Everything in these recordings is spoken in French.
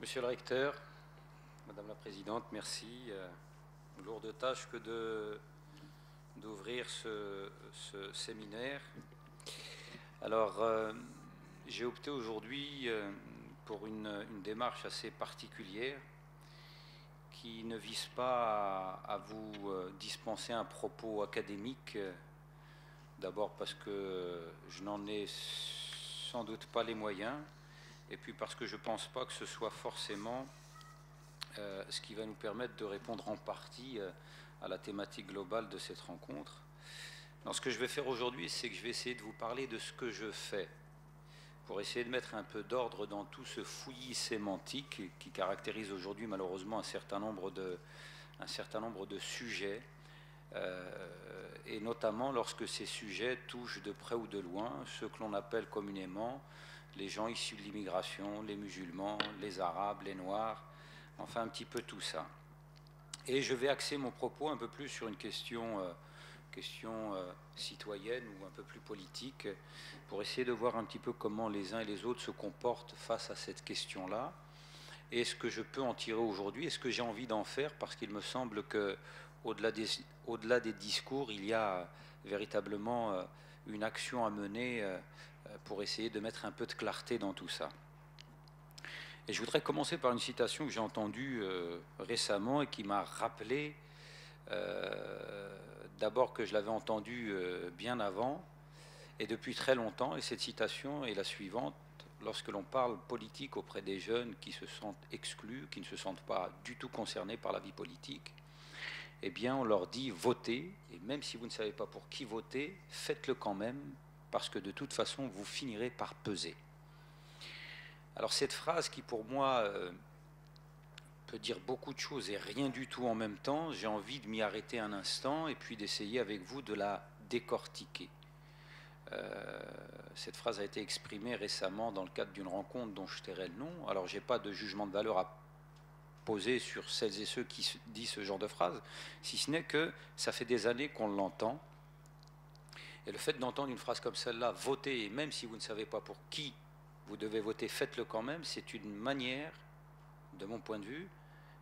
Monsieur le recteur, Madame la Présidente, merci. Lourde tâche que d'ouvrir ce séminaire. Alors, j'ai opté aujourd'hui pour une démarche assez particulière qui ne vise pas à vous dispenser un propos académique, d'abord parce que je n'en ai sans doute pas les moyens, et puis parce que je ne pense pas que ce soit forcément ce qui va nous permettre de répondre en partie à la thématique globale de cette rencontre. Alors, ce que je vais faire aujourd'hui, c'est que je vais essayer de vous parler de ce que je fais, pour essayer de mettre un peu d'ordre dans tout ce fouillis sémantique qui caractérise aujourd'hui malheureusement un certain nombre de sujets, et notamment lorsque ces sujets touchent de près ou de loin ceux que l'on appelle communément les gens issus de l'immigration, les musulmans, les arabes, les noirs, enfin un petit peu tout ça. Et je vais axer mon propos un peu plus sur une question citoyenne ou un peu plus politique, pour essayer de voir un petit peu comment les uns et les autres se comportent face à cette question-là, et ce que je peux en tirer aujourd'hui, et ce que j'ai envie d'en faire, parce qu'il me semble que au-delà des discours, il y a véritablement une action à mener pour essayer de mettre un peu de clarté dans tout ça. Et je voudrais commencer par une citation que j'ai entendue récemment et qui m'a rappelé d'abord que je l'avais entendue bien avant et depuis très longtemps. Et cette citation est la suivante: lorsque l'on parle politique auprès des jeunes qui se sentent exclus, qui ne se sentent pas du tout concernés par la vie politique, eh bien on leur dit votez, et même si vous ne savez pas pour qui voter, faites-le quand même, parce que de toute façon vous finirez par peser. Alors cette phrase qui pour moi peut dire beaucoup de choses et rien du tout en même temps, j'ai envie de m'y arrêter un instant et puis d'essayer avec vous de la décortiquer. Cette phrase a été exprimée récemment dans le cadre d'une rencontre dont je tairai le nom. Alors j'ai pas de jugement de valeur à poser sur celles et ceux qui disent ce genre de phrase, si ce n'est que ça fait des années qu'on l'entend. Et le fait d'entendre une phrase comme celle-là, votez, et même si vous ne savez pas pour qui vous devez voter, faites-le quand même, c'est une manière, de mon point de vue,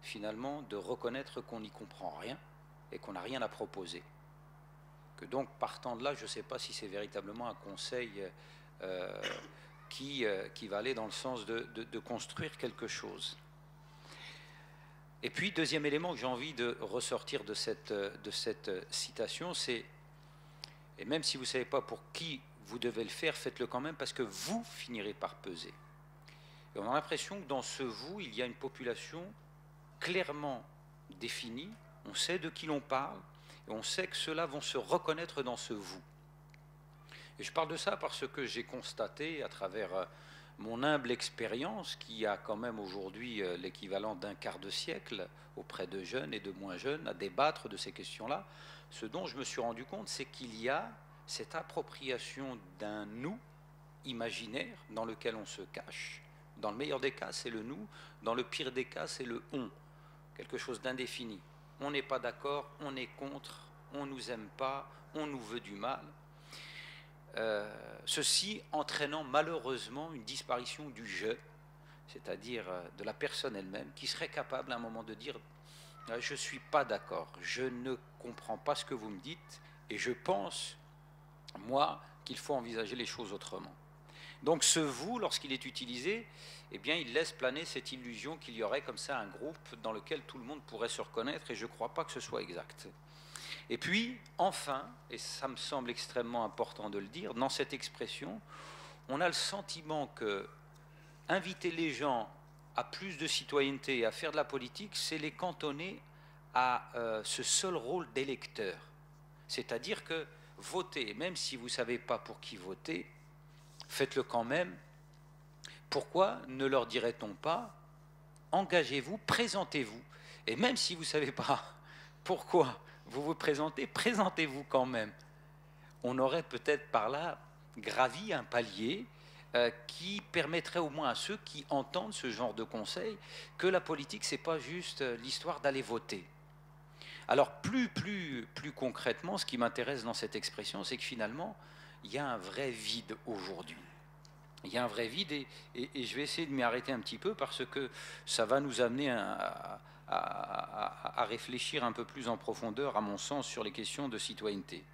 finalement, de reconnaître qu'on n'y comprend rien et qu'on n'a rien à proposer. Que donc, partant de là, je ne sais pas si c'est véritablement un conseil qui va aller dans le sens de construire quelque chose. Et puis, deuxième élément que j'ai envie de ressortir de cette citation, c'est, et même si vous ne savez pas pour qui vous devez le faire, faites-le quand même, parce que vous finirez par peser. Et on a l'impression que dans ce vous, il y a une population clairement définie, on sait de qui l'on parle, et on sait que ceux-là vont se reconnaître dans ce vous. Et je parle de ça parce que j'ai constaté à travers mon humble expérience, qui a quand même aujourd'hui l'équivalent d'un quart de siècle auprès de jeunes et de moins jeunes, à débattre de ces questions-là, ce dont je me suis rendu compte, c'est qu'il y a cette appropriation d'un nous imaginaire dans lequel on se cache. Dans le meilleur des cas, c'est le nous, dans le pire des cas, c'est le on, quelque chose d'indéfini. On n'est pas d'accord, on est contre, on ne nous aime pas, on nous veut du mal. Ceci entraînant malheureusement une disparition du je, c'est-à-dire de la personne elle-même, qui serait capable à un moment de dire je ne suis pas d'accord, je ne comprends pas ce que vous me dites, et je pense, moi, qu'il faut envisager les choses autrement. Donc ce vous, lorsqu'il est utilisé, eh bien, il laisse planer cette illusion qu'il y aurait comme ça un groupe dans lequel tout le monde pourrait se reconnaître, et je ne crois pas que ce soit exact. Et puis, enfin, et ça me semble extrêmement important de le dire, dans cette expression, on a le sentiment que inviter les gens à plus de citoyenneté et à faire de la politique, c'est les cantonner à ce seul rôle d'électeur. C'est-à-dire que voter, même si vous ne savez pas pour qui voter, faites-le quand même. Pourquoi ne leur dirait-on pas engagez-vous, présentez-vous, et même si vous ne savez pas pourquoi vous vous présentez, présentez-vous quand même. On aurait peut-être par là gravi un palier qui permettrait au moins à ceux qui entendent ce genre de conseils que la politique, c'est pas juste l'histoire d'aller voter. Alors plus concrètement, ce qui m'intéresse dans cette expression, c'est que finalement, il y a un vrai vide aujourd'hui. il y a un vrai vide et je vais essayer de m'y arrêter un petit peu parce que ça va nous amener à réfléchir un peu plus en profondeur, à mon sens, sur les questions de citoyenneté.